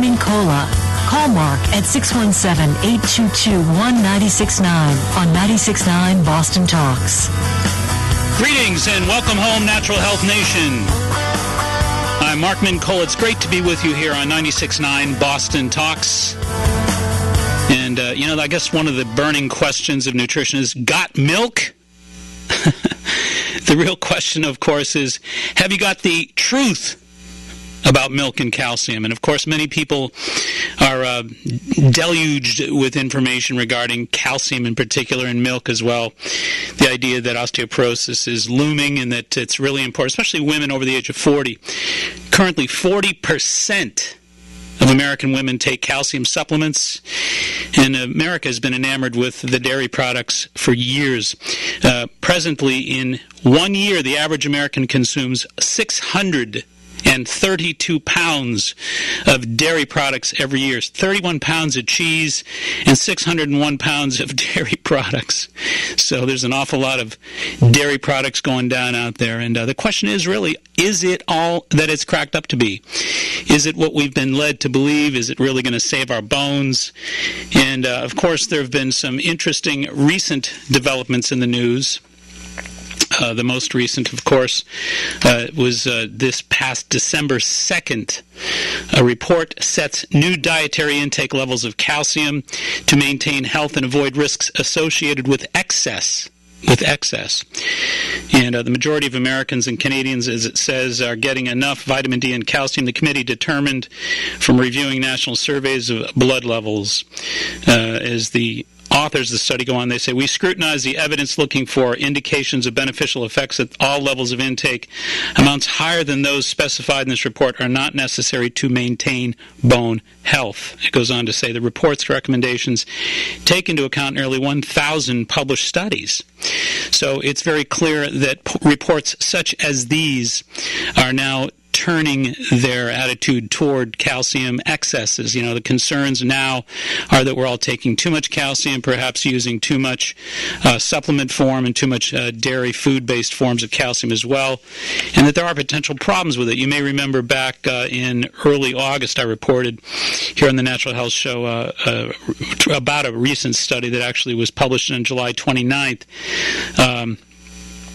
Markman Cola. Call Mark at 617-822-1969 on 96.9 Boston Talks. Greetings and welcome home, Natural Health Nation. I'm Markman Cole. It's great to be with you here on 96.9 Boston Talks. And, I guess one of the burning questions of nutrition is, got milk? The real question, of course, is, have you got the truth about milk and calcium? And, of course, many people are deluged with information regarding calcium in particular, and milk as well. The idea that osteoporosis is looming and that it's really important, especially women over the age of 40. Currently, 40% of American women take calcium supplements, and America has been enamored with the dairy products for years. Presently, in 1 year, the average American consumes 632 pounds of dairy products every year. 31 pounds of cheese and 601 pounds of dairy products. So there's an awful lot of dairy products going down out there. And the question is really, is it all that it's cracked up to be? Is it what we've been led to believe? Is it really going to save our bones? And, of course, there have been some interesting recent developments in the news. The most recent, of course, was this past December 2nd. A report sets new dietary intake levels of calcium to maintain health and avoid risks associated with excess. And the majority of Americans and Canadians, as it says, are getting enough vitamin D and calcium. The committee determined from reviewing national surveys of blood levels. As the authors of the study go on, they say, we scrutinize the evidence looking for indications of beneficial effects at all levels of intake. Amounts higher than those specified in this report are not necessary to maintain bone health. It goes on to say the report's recommendations take into account nearly 1,000 published studies. So it's very clear that reports such as these are now turning their attitude toward calcium excesses. The concerns now are that we're all taking too much calcium, perhaps using too much supplement form and too much dairy food-based forms of calcium as well, and that there are potential problems with it. You may remember back in early August, I reported here on the Natural Health Show about a recent study that actually was published on July 29th.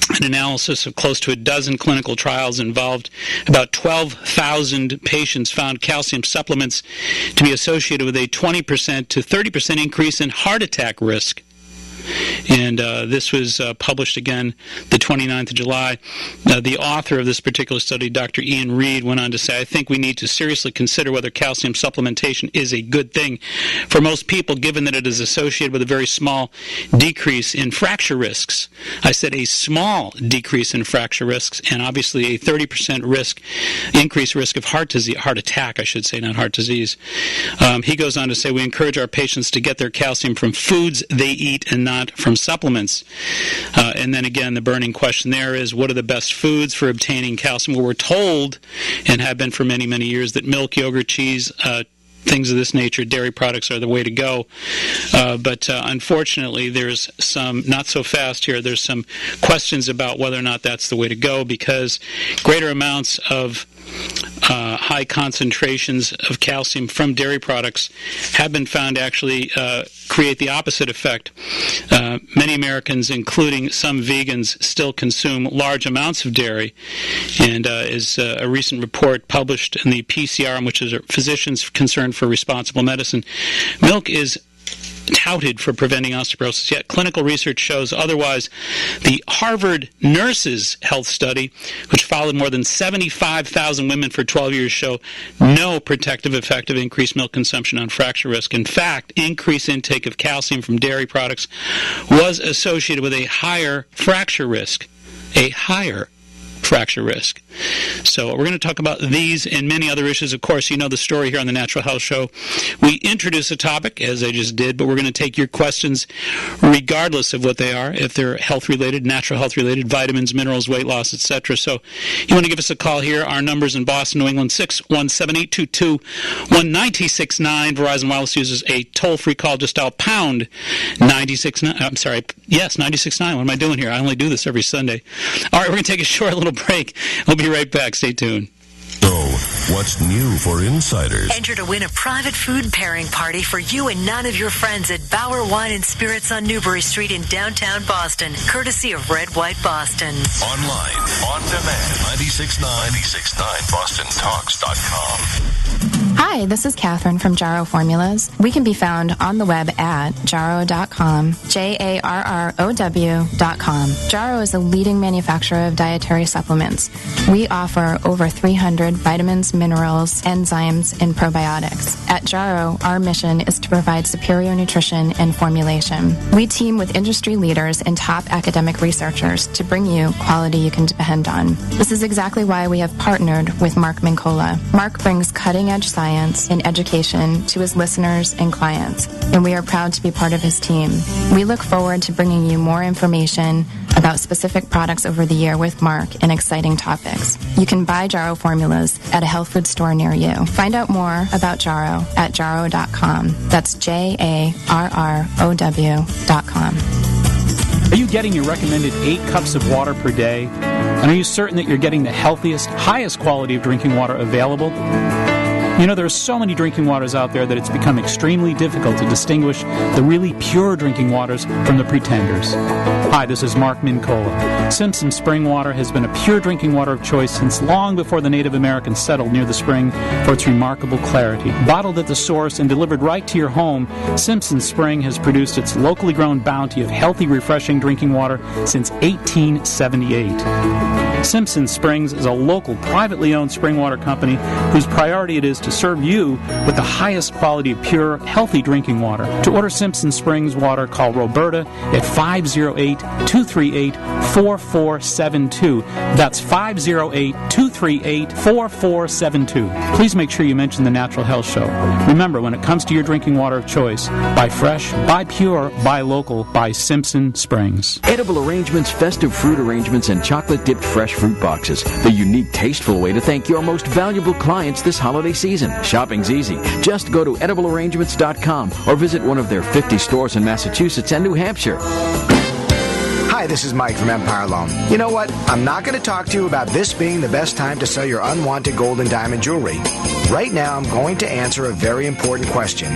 An analysis of close to a dozen clinical trials involved about 12,000 patients found calcium supplements to be associated with a 20% to 30% increase in heart attack risk. And this was published again the 29th of July. The author of this particular study, Dr. Ian Reed, went on to say, I think we need to seriously consider whether calcium supplementation is a good thing for most people, given that it is associated with a very small decrease in fracture risks. I said a small decrease in fracture risks, and obviously a 30% increased risk of heart attack, I should say, not heart disease. He goes on to say, we encourage our patients to get their calcium from foods they eat and not from supplements. And then again, the burning question there is, what are the best foods for obtaining calcium? Well, we're told, and have been for many, many years, that milk, yogurt, cheese, things of this nature, dairy products are the way to go. But unfortunately, there's some, not so fast here, there's some questions about whether or not that's the way to go, because greater amounts of high concentrations of calcium from dairy products have been found to actually create the opposite effect. Many Americans, including some vegans, still consume large amounts of dairy, and as a recent report published in the PCRM, which is Physicians Concerned for Responsible Medicine, milk is touted for preventing osteoporosis, yet clinical research shows otherwise. The Harvard Nurses Health Study, which followed more than 75,000 women for 12 years, show no protective effect of increased milk consumption on fracture risk. In fact, increased intake of calcium from dairy products was associated with a higher fracture risk. So we're going to talk about these and many other issues. Of course, you know the story here on the Natural Health Show. We introduce a topic, as I just did, but we're going to take your questions regardless of what they are, if they're health-related, natural health-related, vitamins, minerals, weight loss, etc. So you want to give us a call here. Our numbers in Boston, New England, 617-822-1969. Verizon Wireless uses a toll-free call. Just dial pound 969. I'm sorry. Yes, 969. What am I doing here? I only do this every Sunday. All right, we're going to take a short little break. We'll be right back. Stay tuned. What's new for insiders? Enter to win a private food pairing party for you and 9 of your friends at Bauer Wine and Spirits on Newbury Street in downtown Boston, courtesy of Red White Boston. Online, on demand, 969bostontalks.com. Hi, this is Catherine from Jarrow Formulas. We can be found on the web at jarrow.com, JARROW.com. Jarrow is a leading manufacturer of dietary supplements. We offer over 300 vitamins, minerals, enzymes, and probiotics. At Jarrow, our mission is to provide superior nutrition and formulation. We team with industry leaders and top academic researchers to bring you quality you can depend on. This is exactly why we have partnered with Mark Mincola. Mark brings cutting-edge science and education to his listeners and clients, and we are proud to be part of his team. We look forward to bringing you more information about specific products over the year with Mark and exciting topics. You can buy Jarrow Formulas at a health food store near you. Find out more about Jarrow at jarrow.com. That's JARROW.com. Are you getting your recommended 8 cups of water per day? And are you certain that you're getting the healthiest, highest quality of drinking water available? You know, there are so many drinking waters out there that it's become extremely difficult to distinguish the really pure drinking waters from the pretenders. Hi, this is Mark Mincola. Simpson Spring Water has been a pure drinking water of choice since long before the Native Americans settled near the spring for its remarkable clarity. Bottled at the source and delivered right to your home, Simpson Spring has produced its locally grown bounty of healthy, refreshing drinking water since 1878. Simpson Springs is a local, privately owned spring water company whose priority it is to serve you with the highest quality of pure, healthy drinking water. To order Simpson Springs water, call Roberta at 508-238-4472. That's 508-238-4472. Please make sure you mention the Natural Health Show. Remember, when it comes to your drinking water of choice, buy fresh, buy pure, buy local, buy Simpson Springs. Edible arrangements, festive fruit arrangements, and chocolate-dipped fresh fruit boxes. The unique, tasteful way to thank your most valuable clients this holiday season. Shopping's easy. Just go to ediblearrangements.com or visit one of their 50 stores in Massachusetts and New Hampshire. Hi, this is Mike from Empire Loan. You know what? I'm not going to talk to you about this being the best time to sell your unwanted gold and diamond jewelry. Right now, I'm going to answer a very important question.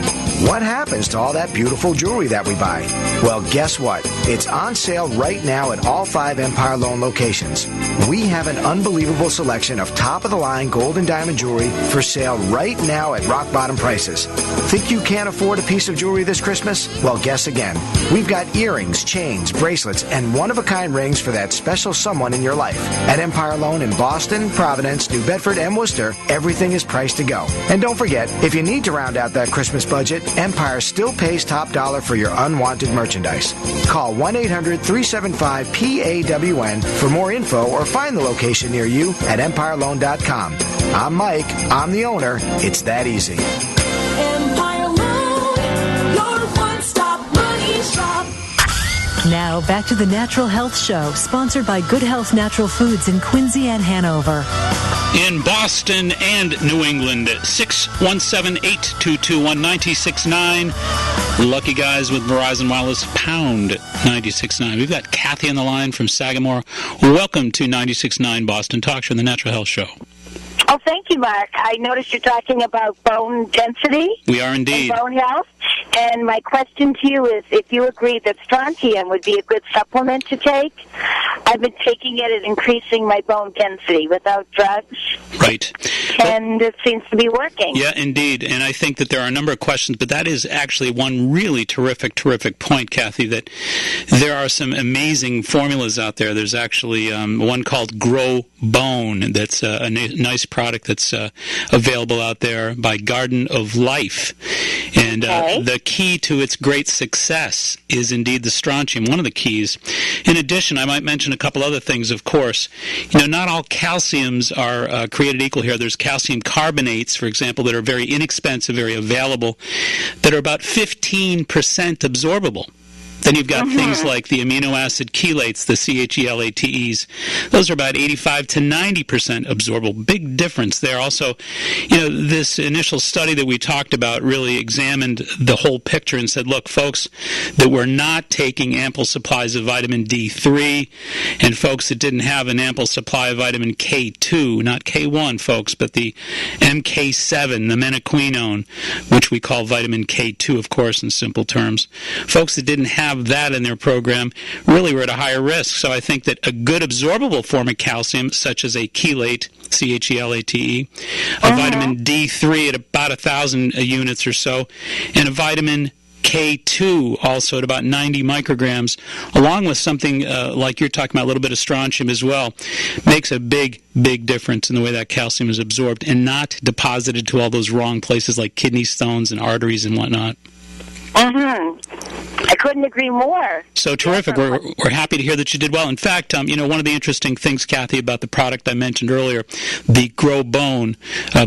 What happens to all that beautiful jewelry that we buy? Well, guess what? It's on sale right now at all 5 Empire Loan locations. We have an unbelievable selection of top-of-the-line gold and diamond jewelry for sale right now at rock-bottom prices. Think you can't afford a piece of jewelry this Christmas? Well, guess again. We've got earrings, chains, bracelets, and one-of-a-kind rings for that special someone in your life. At Empire Loan in Boston, Providence, New Bedford, and Worcester, everything is priced to go. And don't forget, if you need to round out that Christmas budget, Empire still pays top dollar for your unwanted merchandise. Call 1-800-375-PAWN for more info or find the location near you at EmpireLoan.com. I'm Mike. I'm the owner. It's that easy. Empire Loan, your one-stop money shop. Now, back to the Natural Health Show, sponsored by Good Health Natural Foods in Quincy and Hanover. In Boston and New England, 617-822-1969. Lucky guys with Verizon Wireless, pound 96.9. We've got Kathy on the line from Sagamore. Welcome to 96.9 Boston Talk Show, the Natural Health Show. Oh, thank you, Mark. I noticed you're talking about bone density. We are indeed. And bone health. And my question to you is if you agree that strontium would be a good supplement to take. I've been taking it and increasing my bone density without drugs. Right. And it seems to be working. Yeah, indeed. And I think that there are a number of questions, but that is actually one really terrific point, Kathy, that there are some amazing formulas out there. There's actually one called Grow Bone that's a nice product that's available out there by Garden of Life. And the key to its great success is indeed the strontium, one of the keys. In addition, I might mention a couple other things, of course. You know, not all calciums are created equal here. There's calcium carbonates, for example, that are very inexpensive, very available, that are about 15% absorbable. Then you've got things like the amino acid chelates, the CHELATEs. Those are about 85 to 90% absorbable. Big difference there. Also, this initial study that we talked about really examined the whole picture and said, look, folks that were not taking ample supplies of vitamin D3 and folks that didn't have an ample supply of vitamin K2, not K1, folks, but the MK7, the menaquinone, which we call vitamin K2, of course, in simple terms. Folks that didn't have that in their program really were at a higher risk. So I think that a good absorbable form of calcium, such as a chelate, CHELATE, a vitamin D3 at about 1,000 units or so, and a vitamin K2 also at about 90 micrograms, along with something like you're talking about, a little bit of strontium as well, makes a big, big difference in the way that calcium is absorbed and not deposited to all those wrong places like kidney stones and arteries and whatnot. I couldn't agree more. So terrific. We're happy to hear that you did well. In fact, one of the interesting things, Kathy, about the product I mentioned earlier, the Grow Bone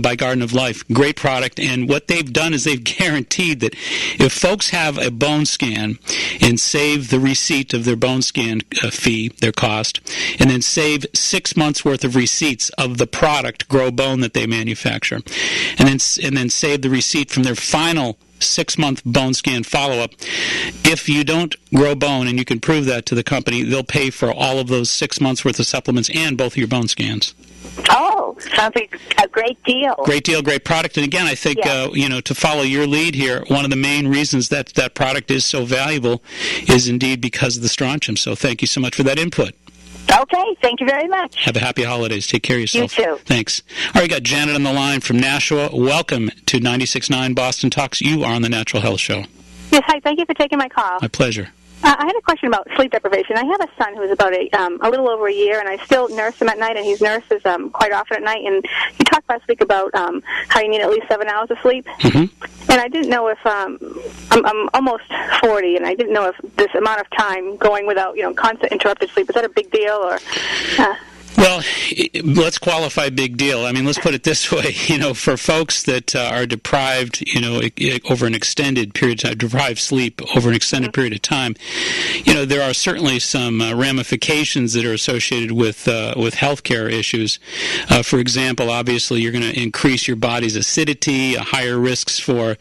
by Garden of Life, great product. And what they've done is they've guaranteed that if folks have a bone scan and save the receipt of their bone scan fee, their cost, and then save 6 months worth of receipts of the product Grow Bone that they manufacture, and then save the receipt from their final 6-month bone scan follow-up. If you don't grow bone, and you can prove that to the company, they'll pay for all of those 6 months worth of supplements and both of your bone scans. Oh, sounds like a great deal. Great deal, great product. And again, I think, to follow your lead here, one of the main reasons that that product is so valuable is indeed because of the strontium. So thank you so much for that input. Okay, thank you very much. Have a happy holidays. Take care of yourself. You too. Thanks. All right, we got Janet on the line from Nashua. Welcome to 96.9 Boston Talks. You are on the Natural Health Show. Yes, hi. Thank you for taking my call. My pleasure. I had a question about sleep deprivation. I have a son who's about a little over a year, and I still nurse him at night, and he nurses quite often at night. And you talked last week about how you need at least 7 hours of sleep. Mm-hmm. And I didn't know if I'm almost 40, and I didn't know if this amount of time going without constant interrupted sleep, is that a big deal or? Well, let's qualify big deal. I mean, let's put it this way. For folks that are deprived, over an extended period of time, deprived sleep over an extended period of time, there are certainly some ramifications that are associated with healthcare issues. For example, obviously, you're going to increase your body's acidity, higher risks for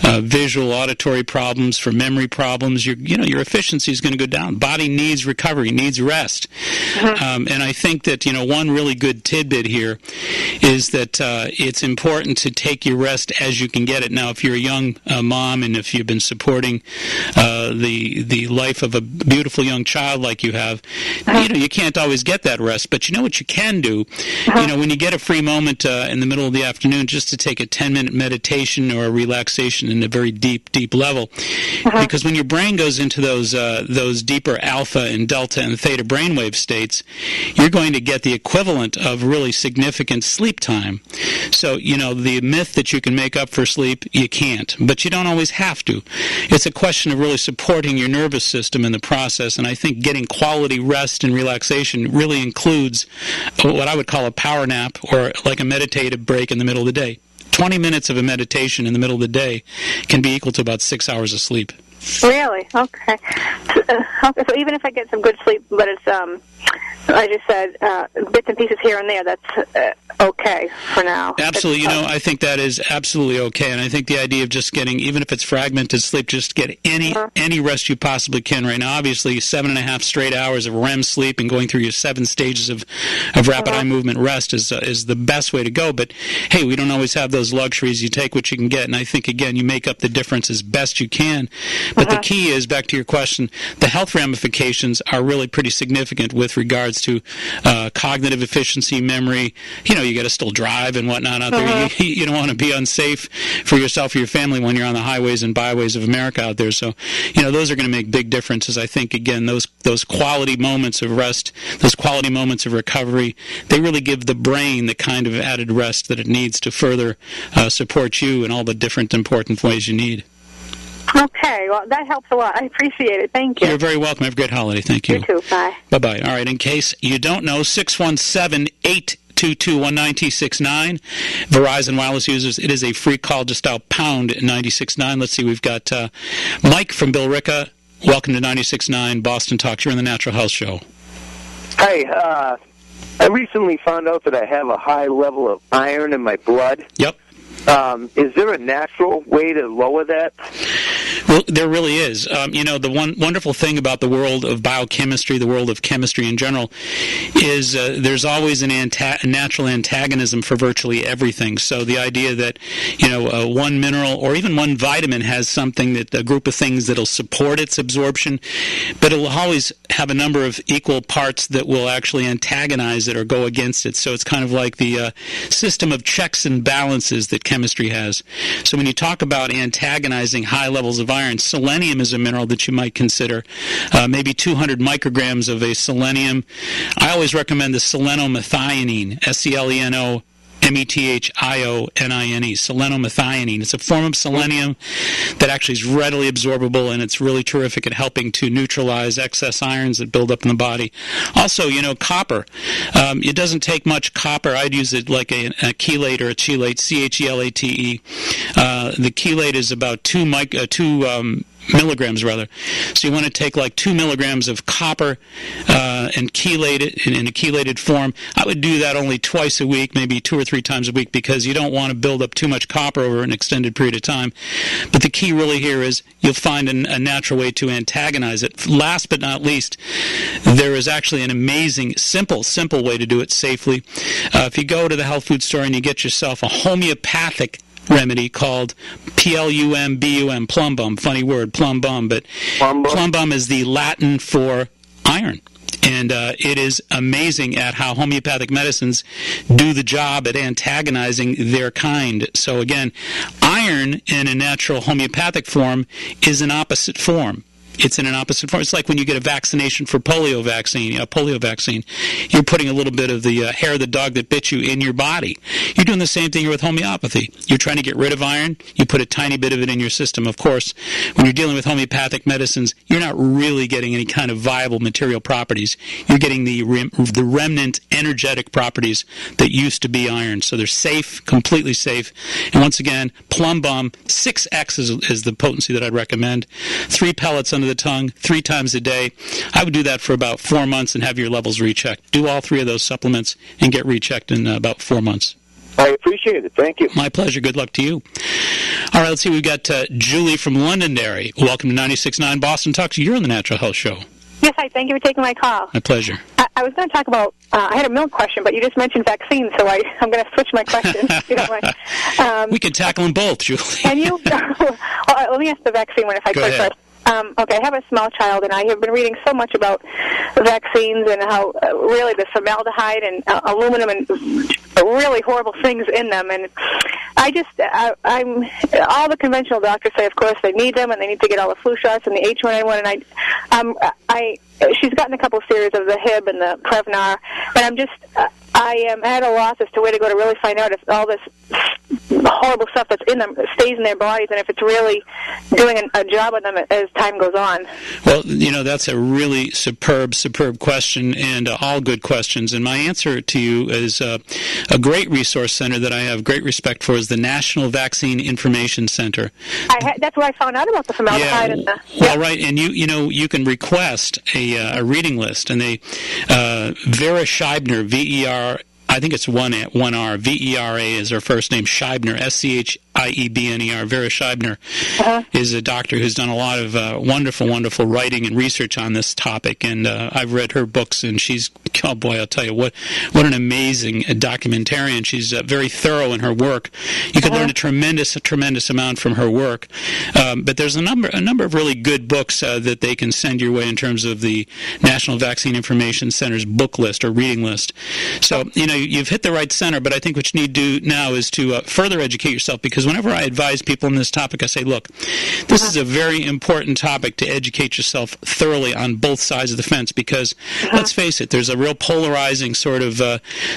visual, auditory problems, for memory problems. Your efficiency is going to go down. Body needs recovery, needs rest, and I think that one really good tidbit here is that it's important to take your rest as you can get it. Now, if you're a young mom and if you've been supporting the life of a beautiful young child like you have, you can't always get that rest. But you know what you can do? When you get a free moment in the middle of the afternoon, just to take a 10-minute meditation or a relaxation in a very deep, deep level, because when your brain goes into those deeper alpha and delta and theta brainwave states, you're going to get the equivalent of really significant sleep time. So, the myth that you can make up for sleep, you can't. But you don't always have to. It's a question of really supporting your nervous system in the process, and I think getting quality rest and relaxation really includes what I would call a power nap or like a meditative break in the middle of the day. 20 minutes of a meditation in the middle of the day can be equal to about 6 hours of sleep. Really? Okay. So even if I get some good sleep, but it's, as you said, bits and pieces here and there, that's okay for now. Absolutely. I think that is absolutely okay. And I think the idea of just getting, even if it's fragmented sleep, just get any rest you possibly can right now. Obviously, 7.5 straight hours of REM sleep and going through your 7 stages of rapid eye movement rest is the best way to go. But, hey, we don't always have those luxuries. You take what you can get. And I think, again, you make up the difference as best you can. But the key is, back to your question, the health ramifications are really pretty significant with regards to cognitive efficiency, memory. You got to still drive and whatnot out there. You don't want to be unsafe for yourself or your family when you're on the highways and byways of America out there. So, those are going to make big differences. I think, again, those quality moments of rest, those quality moments of recovery, they really give the brain the kind of added rest that it needs to further support you in all the different important ways you need. Okay, well, that helps a lot. I appreciate it. Thank you. You're very welcome. Have a great holiday. Thank you. You too. Bye. Bye-bye. All right, in case you don't know, 617-822-1969. Verizon Wireless users, it is a free call. Just dial pound 969. Let's see, we've got Mike from Billerica Welcome to 96.9 Boston Talks. You're in the Natural Health Show. Hi, I recently found out that I have a high level of iron in my blood. Yep. Is there a natural way to lower that? Well, there really is. The one wonderful thing about the world of biochemistry, the world of chemistry in general, is there's always a natural antagonism for virtually everything. So the idea that, one mineral or even one vitamin has something a group of things that'll support its absorption, but it'll always have a number of equal parts that will actually antagonize it or go against it. So it's kind of like the system of checks and balances that chemistry has. So when you talk about antagonizing high levels of iron, selenium is a mineral that you might consider. Maybe 200 micrograms of a selenium. I always recommend the selenomethionine, SELENOMETHIONINE, selenomethionine. It's a form of selenium that actually is readily absorbable, and it's really terrific at helping to neutralize excess irons that build up in the body. Also, copper. It doesn't take much copper. I'd use it like a chelate or a chelate, CHELATE. The chelate is about 2 milligrams rather. So you want to take like 2 milligrams of copper and chelate it in a chelated form. I would do that only twice a week, maybe 2 or 3 times a week, because you don't want to build up too much copper over an extended period of time. But the key really here is you'll find a natural way to antagonize it. Last but not least, there is actually an amazing, simple way to do it safely. If you go to the health food store and you get yourself a homeopathic remedy called Plumbum, Plumbum, funny word, Plumbum, but Plumbum is the Latin for iron. And it is amazing at how homeopathic medicines do the job at antagonizing their kind. So again, iron in a natural homeopathic form is an opposite form. It's in an opposite form. It's like when you get a vaccination for polio vaccine. You're putting a little bit of the hair of the dog that bit you in your body. You're doing the same thing here with homeopathy. You're trying to get rid of iron. You put a tiny bit of it in your system. Of course, when you're dealing with homeopathic medicines, you're not really getting any kind of viable material properties. You're getting the remnant energetic properties that used to be iron. So they're safe, completely safe. And once again, Plumbum, 6X is the potency that I'd recommend. 3 pellets under the tongue 3 times a day. I would do that for about 4 months and have your levels rechecked. Do all 3 of those supplements and get rechecked in about 4 months. I appreciate it. Thank you. My pleasure. Good luck to you. All right, let's see. We've got Julie from Londonderry. Welcome to 96.9 Boston Talks. You're on the Natural Health Show. Yes, hi. Thank you for taking my call. My pleasure. I was going to talk about, I had a milk question, but you just mentioned vaccines, so I'm going to switch my question. If you don't mind. We can tackle them both, Julie. Can you? Let me ask the vaccine one if I could first. Okay, I have a small child, and I have been reading so much about vaccines and how really the formaldehyde and aluminum and really horrible things in them. And I'm all the conventional doctors say, of course, they need them and they need to get all the flu shots and the H1N1. And she's gotten a couple of series of the Hib and the Prevnar, and I am at a loss as to where to go to really find out if all this horrible stuff that's in them stays in their bodies and if it's really doing a job on them as time goes on. Well, that's a really superb question, and all good questions. And my answer to you is a great resource center that I have great respect for is the National Vaccine Information Center. That's where I found out about the formaldehyde. Well, right, and you can request a reading list, and Vera Scheibner, VER, I think it's one R, VERA is her first name, Scheibner, SCHIEBNER. Vera Scheibner is a doctor who's done a lot of wonderful, wonderful writing and research on this topic, and I've read her books, and she's, oh boy, I'll tell you, what an amazing documentarian. She's very thorough in her work. You can learn a tremendous amount from her work, but there's a number of really good books that they can send your way in terms of the National Vaccine Information Center's book list or reading list. So, you've hit the right center, but I think what you need to do now is to further educate yourself, because whenever I advise people on this topic, I say, look, this is a very important topic to educate yourself thoroughly on both sides of the fence, because let's face it, there's a real polarizing sort of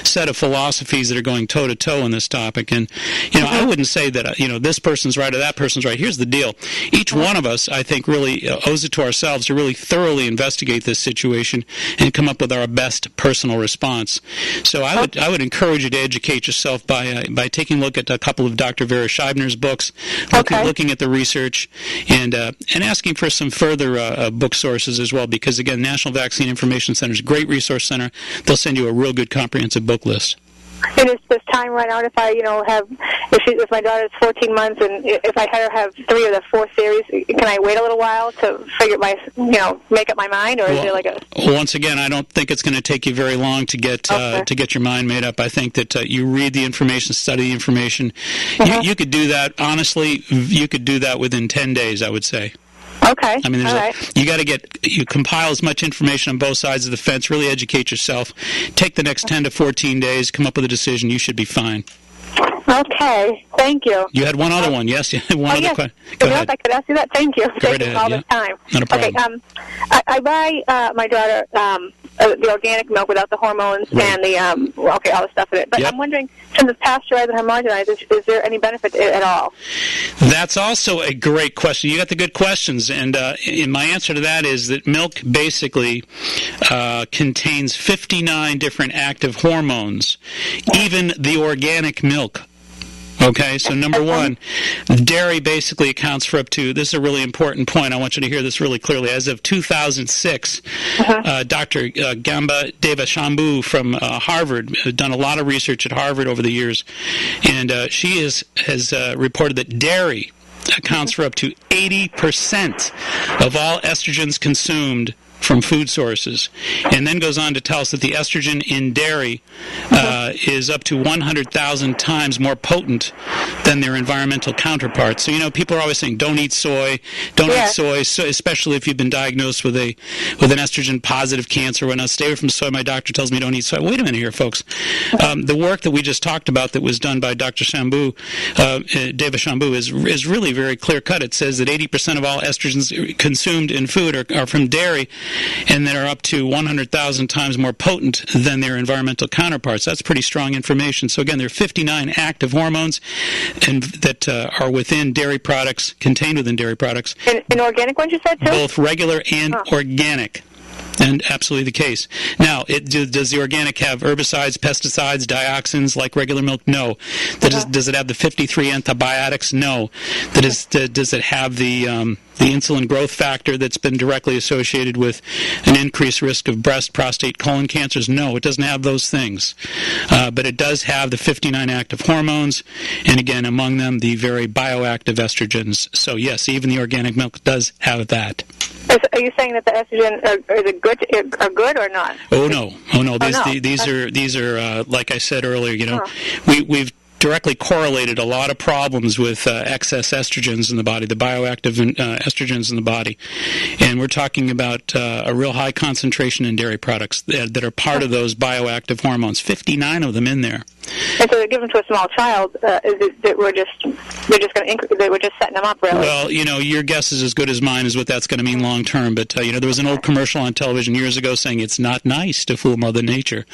set of philosophies that are going toe-to-toe on this topic. And, I wouldn't say that, this person's right or that person's right. Here's the deal. Each one of us, I think, really owes it to ourselves to really thoroughly investigate this situation and come up with our best personal response. So I would encourage you to educate yourself by taking a look at a couple of Dr. Vera Scheibner's books, Okay. looking at the research, and asking for some further book sources as well, because, again, National Vaccine Information Center is a great resource center. They'll send you a real good comprehensive book list. And is this time run out if I, if my daughter's 14 months and if I had her have 3 of the 4 series, can I wait a little while to figure make up my mind, or is there like a... Once again, I don't think it's going to take you very long to get your mind made up. I think that you read the information, study the information. You could do that, honestly, you could do that within 10 days, I would say. Okay. I mean, you compile as much information on both sides of the fence, really educate yourself. Take the next 10 to 14 days, come up with a decision. You should be fine. Okay. Thank you. You had one other one, yes? You had one other question. Go ahead. I could ask you that. Thank you. Thank you all the time. Not a problem. Okay. I buy my daughter the organic milk without the hormones and the all the stuff in it. But I'm wondering, since it's pasteurized and homogenized, is there any benefit to it at all? That's also a great question. You got the good questions, and my answer to that is that milk basically contains 59 different active hormones, even the organic milk. Okay, so number one, dairy basically accounts for up to, this is a really important point, I want you to hear this really clearly, as of 2006, Dr. Gamba Devashambhu from Harvard done a lot of research at Harvard over the years, and she has reported that dairy accounts for up to 80% of all estrogens consumed from food sources, and then goes on to tell us that the estrogen in dairy is up to 100,000 times more potent than their environmental counterparts. So, people are always saying, don't eat soy, eat soy, especially if you've been diagnosed with an estrogen-positive cancer or whatnot. Stay away from soy. My doctor tells me don't eat soy. Wait a minute here, folks. The work that we just talked about that was done by Dr. Devashambhu is really very clear-cut. It says that 80% of all estrogens consumed in food are from dairy, and that are up to 100,000 times more potent than their environmental counterparts. That's pretty strong information. So again, there are 59 active hormones that are within dairy products, contained within dairy products. In organic ones, you said, too? Both regular and organic. And absolutely the case. Now, does the organic have herbicides, pesticides, dioxins like regular milk? No. Does it have the 53 antibiotics? No. Does it have the insulin growth factor that's been directly associated with an increased risk of breast, prostate, colon cancers? No, it doesn't have those things. But it does have the 59 active hormones, and again, among them, the very bioactive estrogens. So yes, even the organic milk does have that. Are you saying that the estrogen are good or not? Oh no. These are like I said earlier. We've directly correlated a lot of problems with excess estrogens in the body, the bioactive estrogens in the body. And we're talking about a real high concentration in dairy products that are part of those bioactive hormones, 59 of them in there. And so they're given to a small child. Is it that we're just setting them up, really? Well, your guess is as good as mine as what that's going to mean long term. But there was an old commercial on television years ago saying it's not nice to fool Mother Nature.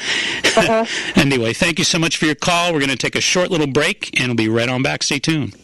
Anyway, thank you so much for your call. We're going to take a short little break, and we'll be right on back. Stay tuned.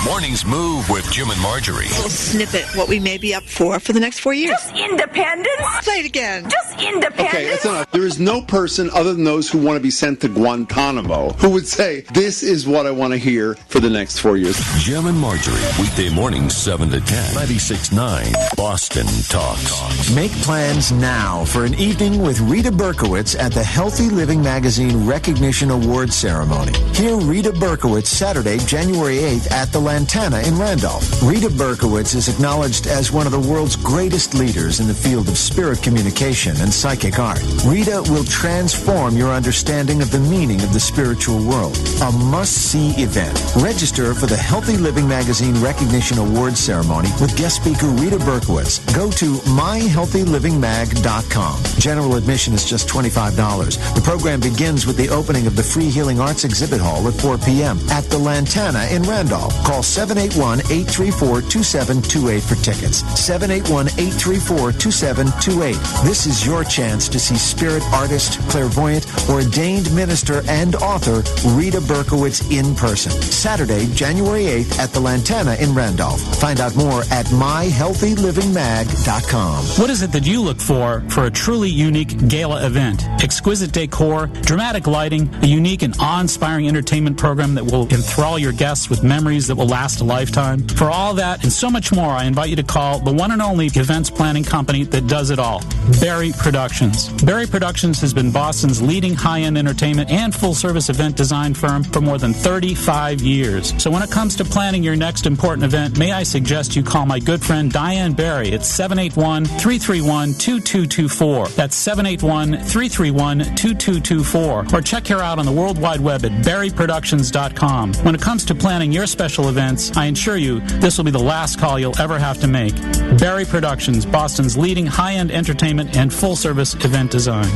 Mornings Move with Jim and Marjorie. A little snippet what we may be up for the next 4 years. Just independence. Say it again. Just independence. Okay, that's enough. There is no person other than those who want to be sent to Guantanamo who would say, this is what I want to hear for the next 4 years. Jim and Marjorie, weekday mornings 7 to 10. 96.9 Boston Talks. Make plans now for an evening with Rita Berkowitz at the Healthy Living Magazine Recognition Awards Ceremony. Hear Rita Berkowitz Saturday, January 8th at the Lantana in Randolph. Rita Berkowitz is acknowledged as one of the world's greatest leaders in the field of spirit communication and psychic art. Rita will transform your understanding of the meaning of the spiritual world. A must-see event. Register for the Healthy Living Magazine Recognition Awards Ceremony with guest speaker Rita Berkowitz. Go to myhealthylivingmag.com. General admission is just $25. The program begins with the opening of the Free Healing Arts Exhibit Hall at 4 p.m. at the Lantana in Randolph. Call Call 781-834-2728 for tickets. 781-834-2728. This is your chance to see spirit artist, clairvoyant, ordained minister, and author Rita Berkowitz in person. Saturday, January 8th at the Lantana in Randolph. Find out more at myhealthylivingmag.com. What is it that you look for a truly unique gala event? Exquisite decor, dramatic lighting, a unique and awe-inspiring entertainment program that will enthrall your guests with memories that will last a lifetime. For all that and so much more, I invite you to call the one and only events planning company that does it all, Berry Productions. Berry Productions has been Boston's leading high-end entertainment and full-service event design firm for more than 35 years. So when it comes to planning your next important event, may I suggest you call my good friend Diane Berry at 781-331-2224. That's 781-331-2224. Or check her out on the World Wide Web at berryproductions.com. When it comes to planning your special events, I assure you this will be the last call you'll ever have to make. Berry Productions, Boston's leading high-end entertainment and full-service event design.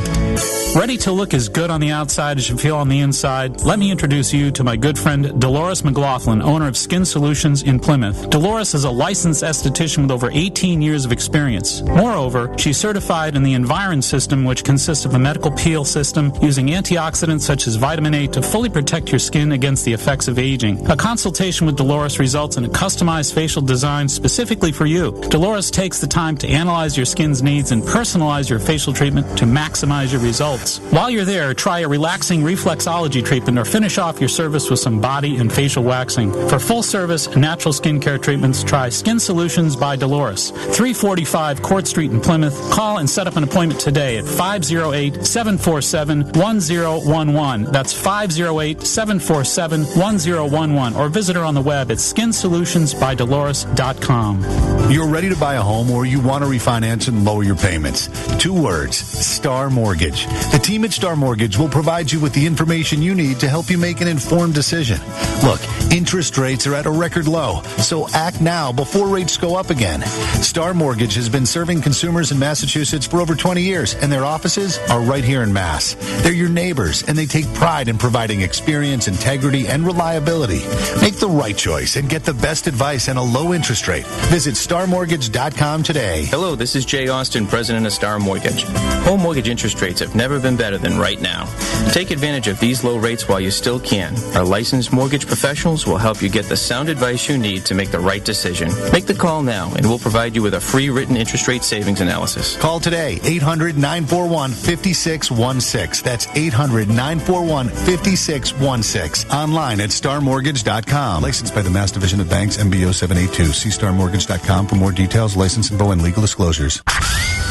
Ready to look as good on the outside as you feel on the inside? Let me introduce you to my good friend Dolores McLaughlin, owner of Skin Solutions in Plymouth. Dolores is a licensed esthetician with over 18 years of experience. Moreover, she's certified in the Environ system, which consists of a medical peel system using antioxidants such as vitamin A to fully protect your skin against the effects of aging. A consultation with Dolores results in a customized facial design specifically for you. Dolores takes the time to analyze your skin's needs and personalize your facial treatment to maximize your results. While you're there, try a relaxing reflexology treatment or finish off your service with some body and facial waxing. For full-service natural skincare treatments, try Skin Solutions by Dolores, 345 Court Street in Plymouth. Call and set up an appointment today at 508-747-1011. That's 508-747-1011. Or visit her on the web at skinsolutions.bydolores.com. You're ready to buy a home or you want to refinance and lower your payments. 2 words, Star Mortgage. The team at Star Mortgage will provide you with the information you need to help you make an informed decision. Look, interest rates are at a record low, so act now before rates go up again. Star Mortgage has been serving consumers in Massachusetts for over 20 years, and their offices are right here in Mass. They're your neighbors, and they take pride in providing experience, integrity, and reliability. Make the right choice and get the best advice and a low interest rate. Visit starmortgage.com today. Hello, this is Jay Austin, president of Star Mortgage. Home mortgage interest rates have never been better than right now. Take advantage of these low rates while you still can. Our licensed mortgage professionals will help you get the sound advice you need to make the right decision. Make the call now, and we'll provide you with a free written interest rate savings analysis. Call today, 800-941-5616. That's 800-941-5616. Online at starmortgage.com. Licensed by the Mass Division of Banks, MBO 782. See starmortgage.com for more details, license info, and legal disclosures.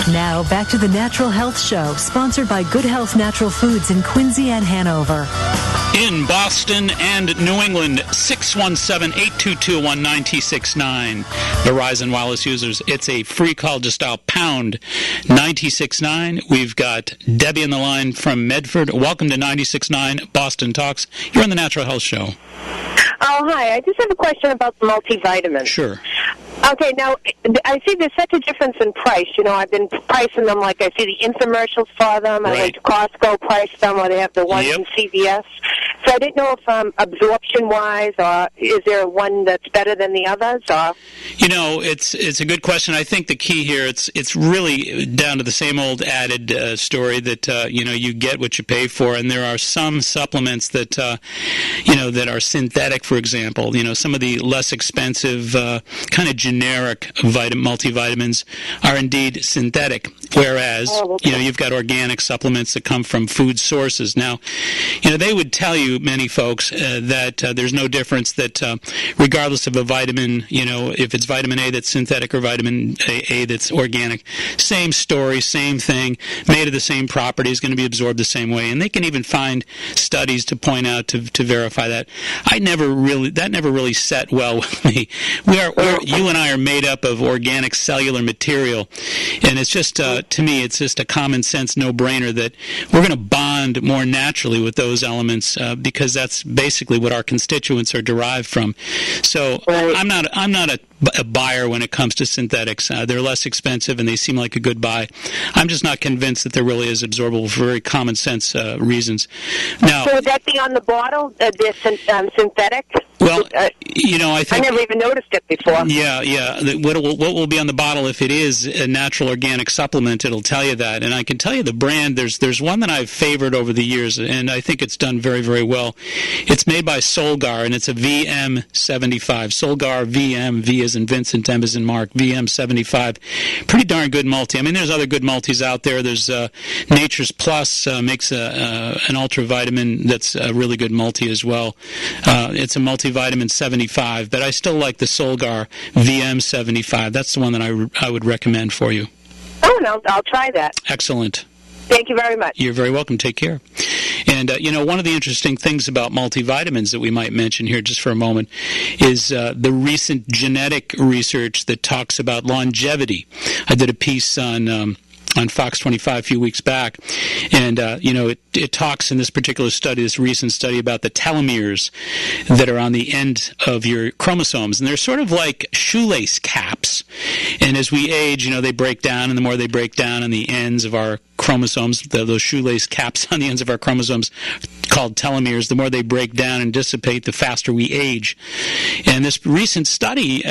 Now, back to the Natural Health Show, sponsored by Good Health Natural Foods in Quincy and Hanover. In Boston and New England, 617-822-1969. Verizon Wireless users, it's a free call. Just dial pound 969. We've got Debbie on the line from Medford. Welcome to 96.9 Boston Talks. You're on the Natural Health Show. Oh, hi. I just have a question about the multivitamins. Sure. Okay, now, I see there's such a difference in price. You know, I've been pricing them like I see the infomercials for them. Right. I went to Costco, priced them, or they have the ones in CVS. So I didn't know if absorption-wise, or is there one that's better than the others? Or? You know, it's a good question. I think the key here, it's really down to the same old added story that, you get what you pay for, and there are some supplements that, that are synthetic, for example. You know, some of the less expensive kind of generic multivitamins are indeed synthetic, whereas, you've got organic supplements that come from food sources. Now, they would tell you, many folks, that there's no difference, that regardless of a vitamin, if it's vitamin A that's synthetic or vitamin A that's organic, same story, same thing, made of the same properties, going to be absorbed the same way. And they can even find studies to point out to verify that. That never really set well with me. You and I are made up of organic cellular material, and it's just, to me, it's just a common sense no-brainer that we're going to bond more naturally with those elements because that's basically what our constituents are derived from. So I'm not a buyer when it comes to synthetics. They're less expensive and they seem like a good buy. I'm just not convinced that there really is absorbable for very common sense reasons. Now, so would that be on the bottle? They're synthetic? Well, I think I never even noticed it before. Yeah. What will be on the bottle, if it is a natural organic supplement, it'll tell you that. And I can tell you the brand. There's one that I've favored over the years, and I think it's done very, very well. It's made by Solgar, and it's a VM75. Solgar VM, V as in Vincent, M as in Mark, VM75. Pretty darn good multi. I mean, there's other good multis out there. There's Nature's Plus makes an ultravitamin that's a really good multi as well. It's a multivitamin 75, but I still like the Solgar VM75. That's the one that I would recommend for you. Oh, no, I'll try that. Excellent. Thank you very much. You're very welcome. Take care. And, one of the interesting things about multivitamins that we might mention here just for a moment is the recent genetic research that talks about longevity. I did a piece on Fox 25 a few weeks back, and it talks in this particular study, this recent study, about the telomeres that are on the end of your chromosomes, and they're sort of like shoelace caps. And as we age, they break down, and the more they break down on the ends of our chromosomes, those shoelace caps on the ends of our chromosomes called telomeres, the more they break down and dissipate, the faster we age. And this recent study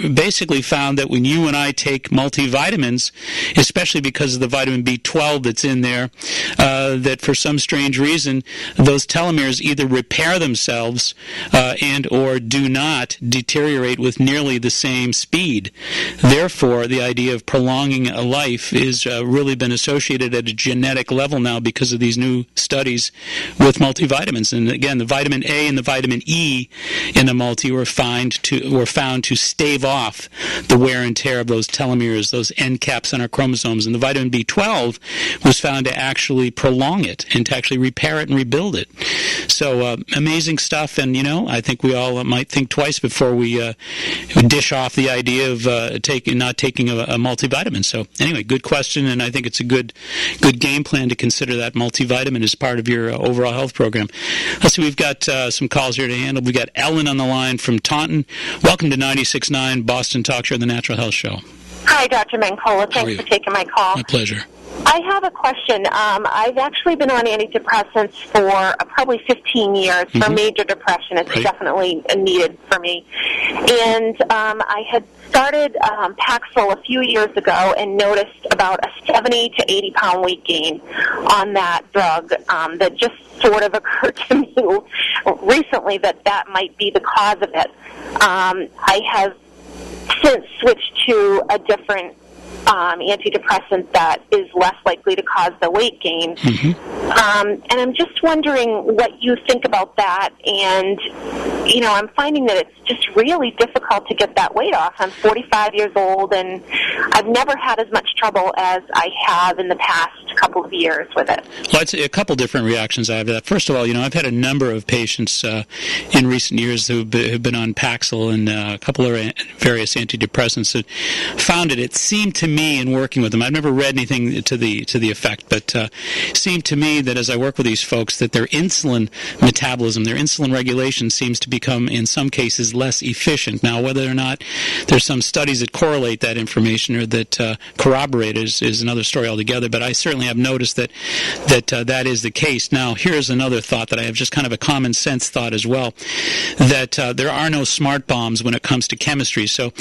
basically found that when you and I take multivitamins, especially because of the vitamin B12 that's in there, that for some strange reason, those telomeres either repair themselves and or do not deteriorate with nearly the same speed. Therefore, the idea of prolonging a life is really been associated at a genetic level now because of these new studies with multivitamins. And again, the vitamin A and the vitamin E in the multi were found to stave off the wear and tear of those telomeres, those end caps on our chromosomes. And the vitamin B12 was found to actually prolong it and to actually repair it and rebuild it. So amazing stuff. And, I think we all might think twice before we dish off the idea of not taking a multivitamin. So anyway, good question, and I think it's a good game plan to consider that multivitamin as part of your overall health program. Let's see, we've got some calls here to handle. We've got Ellen on the line from Taunton. Welcome to 96.9 Boston Talk Show, the Natural Health Show. Hi, Dr. Mancola. Thanks for taking my call. My pleasure. I have a question. I've actually been on antidepressants for probably 15 years for major depression. It's definitely needed for me. And I had started Paxil a few years ago and noticed about a 70 to 80 pound weight gain on that drug that just sort of occurred to me recently that might be the cause of it. I have since switched to a different antidepressant that is less likely to cause the weight gain. And I'm just wondering what you think about that. And, I'm finding that it's just really difficult to get that weight off. I'm 45 years old, and I've never had as much trouble as I have in the past couple of years with it. Well, it's a couple different reactions I have to that. First of all, I've had a number of patients in recent years who've been on Paxil and a couple of various antidepressants that found it. It seemed to me in working with them, I've never read anything to the effect, but it seemed to me that as I work with these folks that their insulin metabolism, their insulin regulation seems to become, in some cases, less efficient. Now, whether or not there's some studies that correlate that information or that corroborate is another story altogether, but I certainly have noticed that is the case. Now, here's another thought that I have, just kind of a common sense thought as well, that there are no smart bombs when it comes to chemistry. So,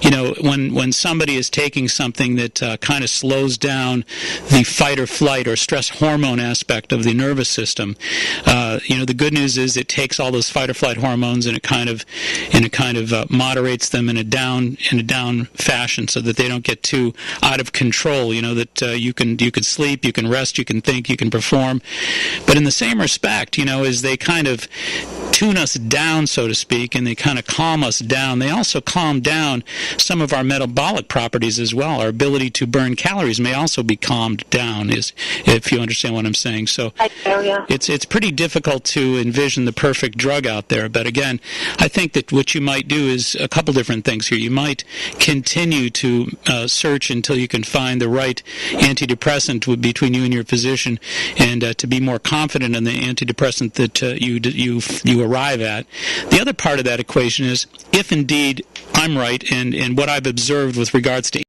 when somebody is taking something that kind of slows down the fight or flight or stress hormone aspect of the nervous system, the good news is it takes all those fight or flight hormones and it kind of moderates them in a down fashion so that they don't get too out of control. That you can sleep, you can rest, you can think, you can perform. But in the same respect, as they kind of tune us down, so to speak, and they kind of calm us down, they also calm down some of our metabolic properties as well. Our ability to burn calories may also be calmed down, if you understand what I'm saying. So I do, yeah. It's pretty difficult to envision the perfect drug out there. But again, I think that what you might do is a couple different things here. You might continue to search until you can find the right antidepressant between you and your physician, and to be more confident in the antidepressant that you arrive at. The other part of that equation is, if indeed I'm right, and what I've observed with regards to